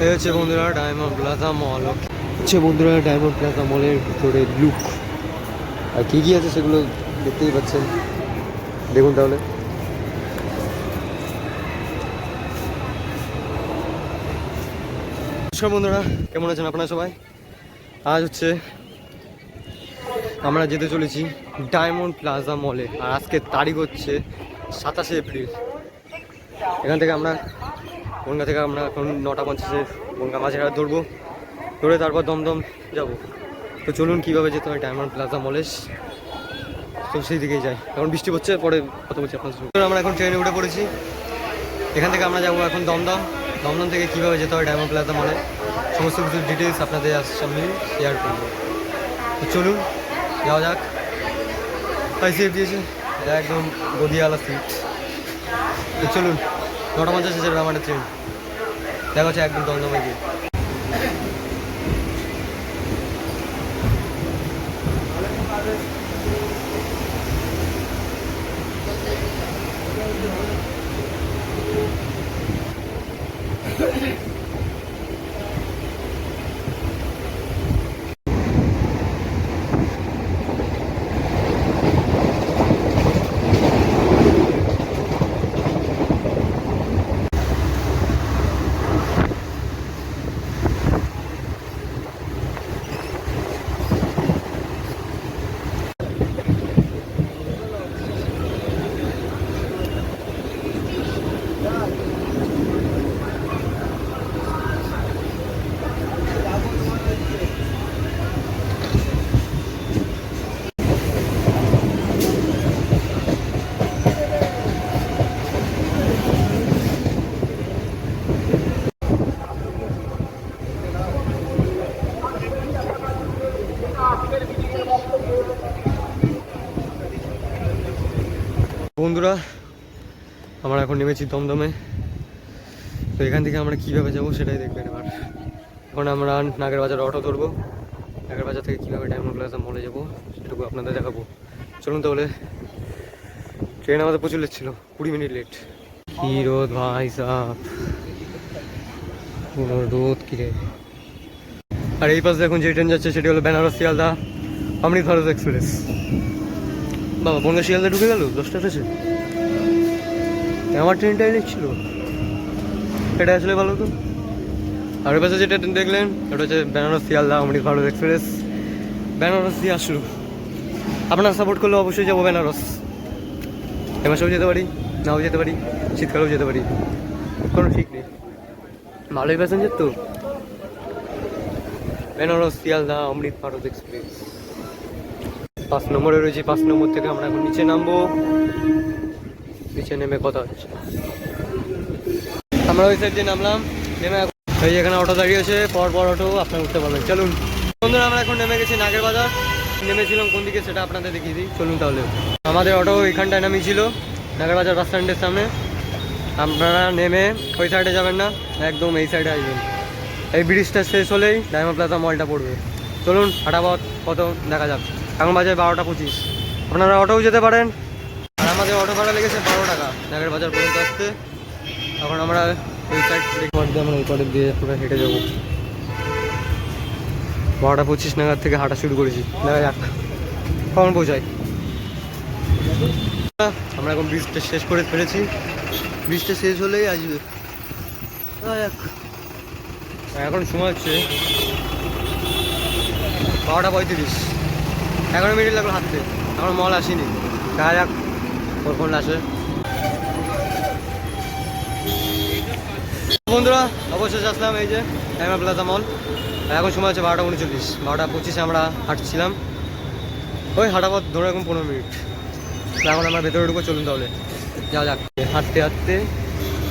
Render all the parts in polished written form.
এই হচ্ছে বন্ধুরা ডায়মন্ড প্লাজা মল। হচ্ছে বন্ধুরা ডায়মন্ড প্লাজা মলের ভিতরে লুক আর কী কী আছে সেগুলো দেখতেই পাচ্ছেন, দেখুন তাহলে। নমস্কার বন্ধুরা, কেমন আছেন আপনারা সবাই? আজ হচ্ছে আমরা যেতে চলেছি ডায়মন্ড প্লাজা মলে, আর আজকের তারিখ হচ্ছে 27শে এপ্রিল। এখান থেকে আমরা বনগা থেকে আমরা এখন 9:50-এ বনগা মাঝেরহাট ধরবো, ধরে তারপর দমদম যাব। তো চলুন কীভাবে যেতে হয় ডায়মন্ড প্লাজা মলে, তো সেই দিকেই যাই। এখন বৃষ্টি পড়ছে, পরে কথা বলছি আপনার সঙ্গে। আমরা এখন ট্রেনে উঠে পড়েছি, এখান থেকে আমরা যাবো এখন দমদম। দমদম থেকে কীভাবে যেতে হয় ডায়মন্ড প্লাজা মলে সমস্ত কিছু ডিটেলস আপনাদের সামনে শেয়ার করবো। তো চলুন যাওয়া যাক। তাই সিট দিয়েছে একদম গদিয়ালা সিট। তো চলুন, 9:50 যাবে আমাদের ট্রেন, দেখা হচ্ছে একদম দমদমে গিয়ে। বন্ধুরা আমরা এখন নেমেছি দমদমে। তো এখান থেকে আমরা কীভাবে যাবো সেটাই দেখবেন এবার। এখন আমরা নাগের বাজার অটো ধরবো, নাগের বাজার থেকে কীভাবে ডায়মন্ড প্লাজা মলে যাবো সেটুকু আপনাদের দেখাবো। চলুন তাহলে। ট্রেন আমাদের প্রচুর লেট ছিল, 20 মিনিট লেট। কী রোদ ভাই সাহ, পুরো রোদ কিরে। আর এই পাশে এখন যে ট্রেন যাচ্ছে সেটি হলো বেনারস শিয়ালদা অমৃত ভারত এক্সপ্রেস। বাবা, বনগা শিয়ালদা ঢুকে গেল 10টা এসেছে। আমার ট্রেনটাই লেট ছিল, এটা আসলে ভালো তো। আর ওই পাশে যেটা ট্রেন দেখলেন ওটা হচ্ছে বেনারস শিয়ালদা অমৃত ভারত এক্সপ্রেস। বেনারস দিয়ে আসলো, আপনারা সাপোর্ট করলে অবশ্যই যাবো বেনারস। এ মাসেও যেতে পারি, নাও যেতে পারি, শীতকালেও যেতে পারি, কোনো ঠিক নেই। ভালোই প্যাসেঞ্জার তো। বেনারস শিয়ালদা অমৃত ভারত এক্সপ্রেস 5 নম্বরে রয়েছে। 5 নম্বর থেকে আমরা এখন নিচে নামবো, নিচে নেমে কথা হচ্ছে। আমরা ওই সাইড দিয়ে নামলাম, নেমে এই এখানে অটো দাঁড়িয়ে আছে, পর অটো আপনারা উঠতে পারবেন। চলুন বন্ধুরা, আমরা এখন নেমে গেছি নাগের বাজার। নেমেছিলাম কোন দিকে সেটা আপনাদের দেখিয়ে দিই, চলুন তাহলে। আমাদের অটো এখানটায় নামিয়েছিল নাগের বাজার বাস স্ট্যান্ডের সামনে। আপনারা নেমে ওই সাইডে যাবেন না, একদম এই সাইডে আসবেন। এই ব্রিজটা শেষ হলেই ডায়মন্ড প্লাজা মলটা পড়বে। চলুন হাঁটাপথ কত দেখা যাক। এখন বাজে 12:25। আপনারা অটোও যেতে পারেন, আর আমাদের অটো ভাড়া লেগেছে 12 টাকা নাগের বাজার পর্যন্ত আসতে। এখন আমরা ওই সাইড দিয়ে আমরা ওই পাড়ে দিয়ে আমরা হেঁটে যাবো। 12:25 নাগাদ থেকে হাঁটা শুরু করেছি, দেখা যাক কখন পৌঁছাই। আমরা এখন ব্রিজটা শেষ করে ফেলেছি, ব্রিজটা শেষ হলেই আসবে। এখন সময় হচ্ছে 12:35, 11 মিনিট লাগলো হাঁটতে, এখন মল আসেনি, দেখা যাক কখন আসে। বন্ধুরা অবশ্যই আসলাম এই যে ডায়মন্ড প্লাজা মল। এখন সময় হচ্ছে 12:39, 12:25 আমরা হাঁটছিলাম, ওই হাঁটাপথ ধরে এখন 15 মিনিট। এখন আমরা ভেতরে ঢুকবো, চলুন তাহলে যাওয়া যাক। হাঁটতে হাঁটতে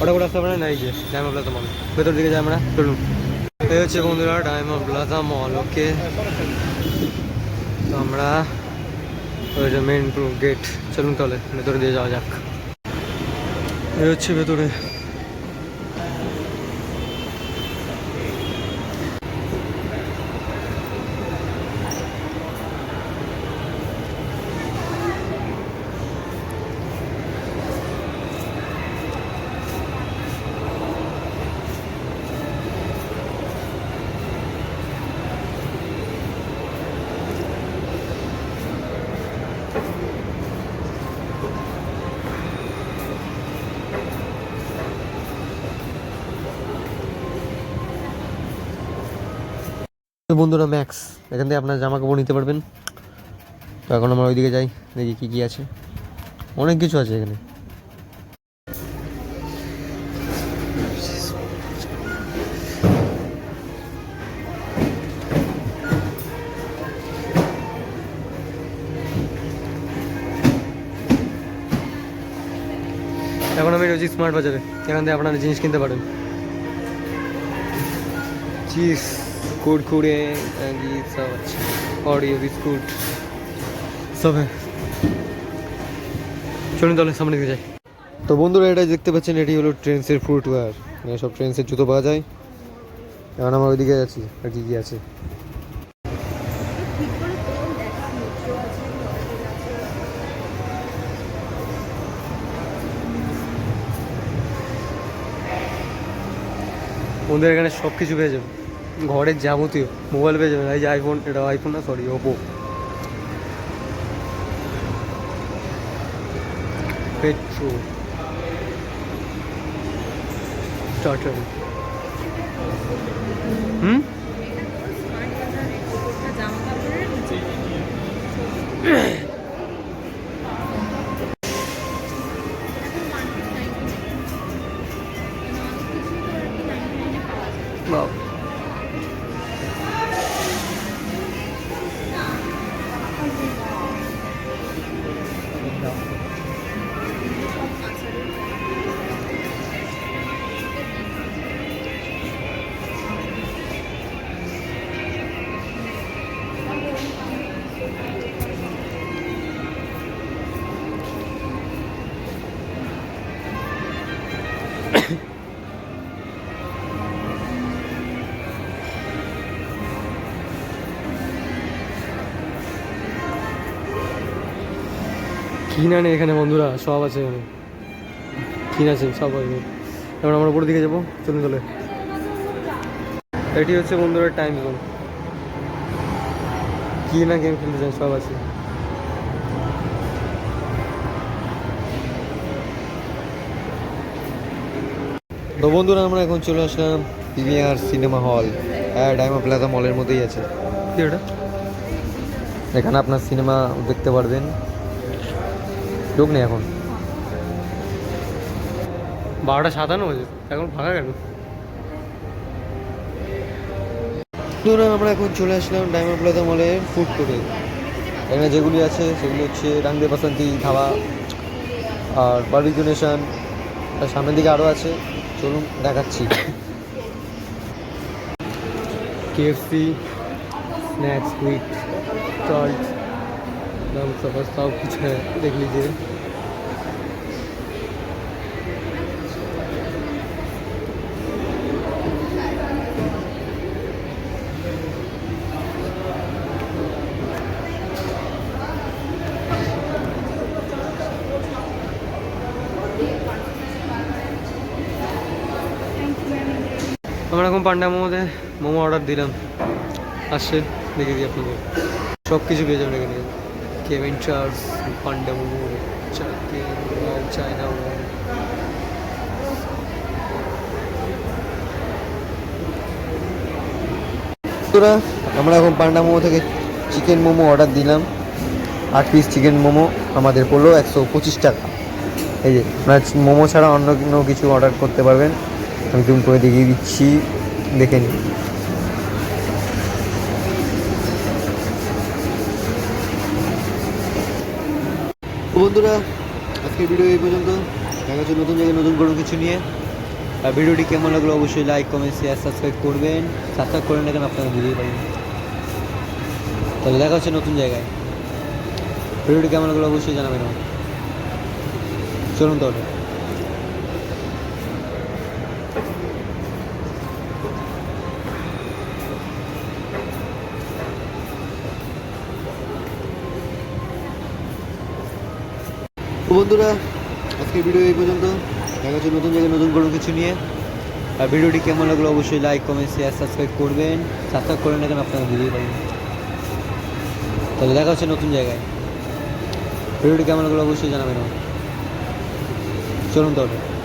ওটা করে আসতে পারে না, এই যে ডায়মন্ড প্লাজা মল, ভেতর দিকে যাই আমরা, চলুন। এই হচ্ছে বন্ধুরা ডায়মন্ড প্লাজা মল। ওকে, তো আমরা ওই যে মেন গেট, চলুন তাহলে ভেতরে দিয়ে যাওয়া যাক। এই হচ্ছে ভেতরে। তো বন্ধুরা ম্যাক্স, এখান থেকে আপনার জামা কাপড় নিতে পারবেন। তো এখন আমরা ওইদিকে যাই, দেখি কী কী আছে। অনেক কিছু আছে এখানে। এখন আমি রয়েছি স্মার্ট বাজারে, এখান থেকে আপনারা জিনিস কিনতে পারেন। চিজ, কুড়কুড়ে, সব আছে, অরিও বিস্কুট সব। চলুন তাহলে সামনে দিকে যাই। তো বন্ধুরা, এটা দেখতে পাচ্ছেন, এটি হলো ট্রেন্ডসের ফুটওয়্যার। এখানে সব ট্রেন্ডসের জুতো পাওয়া যায়। এখন আমরা ওইদিকে যাচ্ছি, আর কী কী আছে। ওদের এখানে সব কিছু পেয়ে যাবেন, ঘরের যাবতীয় মোবাইল পেয়ে যাবেন। এই যে আইফোন, এটা আইফোন না, সরি, ওপো। Petro, tata. বাহ, কিনা নেই এখানে বন্ধুরা, সব আছে এখানে, কিনেছেন সব আছে। এবার আমরা উপরের দিকে যাবো, চলুন চলে। এটি হচ্ছে বন্ধুরা টাইম জোন, কি না গেম খেলতে চান সব আছে। তো বন্ধুরা, আমরা এখন চলে আসলাম পিভিআর সিনেমা হল। হ্যাঁ, ডায়মন্ড প্লাজা মলের মধ্যেই আছে এটা। এখানে আপনার সিনেমা দেখতে পারবেন। লোক নেই এখন, 12:57 বাজে, এখন ফাঁকা কেন? বন্ধুরা, আমরা এখন চলে আসলাম ডায়মন্ড প্লাজা মলের ফুড কোর্টে। এখানে যেগুলি আছে সেগুলি হচ্ছে রাংদে বাসন্তী ধাবা আর বারবিকিউ নেশন। আর সামনের দিকে আরও আছে, চলুন দেখাচ্ছি। KFC, स्नैक्स, क्विक, सॉल्ट, सब कुछ है, देख लीजिए। আমরা এখন পান্ডা মোমোতে মোমো অর্ডার দিলাম, আসছে দেখে দিই আপনাদের। সব কিছু পেয়ে যাবেন এখানে, কেভিন চার্স, পান্ডা মোমো, চায়না মোমো। তোরা আমরা এখন পান্ডা মোমো থেকে চিকেন মোমো অর্ডার দিলাম। 8 পিস চিকেন মোমো আমাদের পড়লো 125 টাকা। এই যে আপনার মোমো ছাড়া অন্য কোনো কিছু অর্ডার করতে পারবেন। আমি জুম করে দেখিয়ে দিচ্ছি, দেখে নিন। বন্ধুরা, আজকের ভিডিও এই পর্যন্ত। দেখা হচ্ছে নতুন জায়গায় নতুন কোনো কিছু নিয়ে। আর ভিডিওটি কেমন লাগলো অবশ্যই লাইক, কমেন্ট, শেয়ার, সাবস্ক্রাইব করবেন। সাবস্ক্রাইব করেন না কেন আপনারা বুঝতেই পারবেন। তাহলে দেখা হচ্ছে নতুন জায়গায়। ভিডিওটি কেমন লাগলো অবশ্যই জানাবেন। চলুন তাহলে। বন্ধুরা, আজকের ভিডিও এই পর্যন্ত। দেখা হচ্ছে নতুন জায়গায় নতুন কোনো কিছু নিয়ে। আর ভিডিওটি কেমন লাগলো অবশ্যই লাইক, কমেন্ট, শেয়ার, সাবস্ক্রাইব করবেন। সাবস্ক্রাইব করেন না কেন আপনারা বুঝতেই পারবেন। তাহলে দেখা হচ্ছে নতুন জায়গায়। ভিডিওটি কেমন লাগলো অবশ্যই জানাবেন। চলুন তাহলে।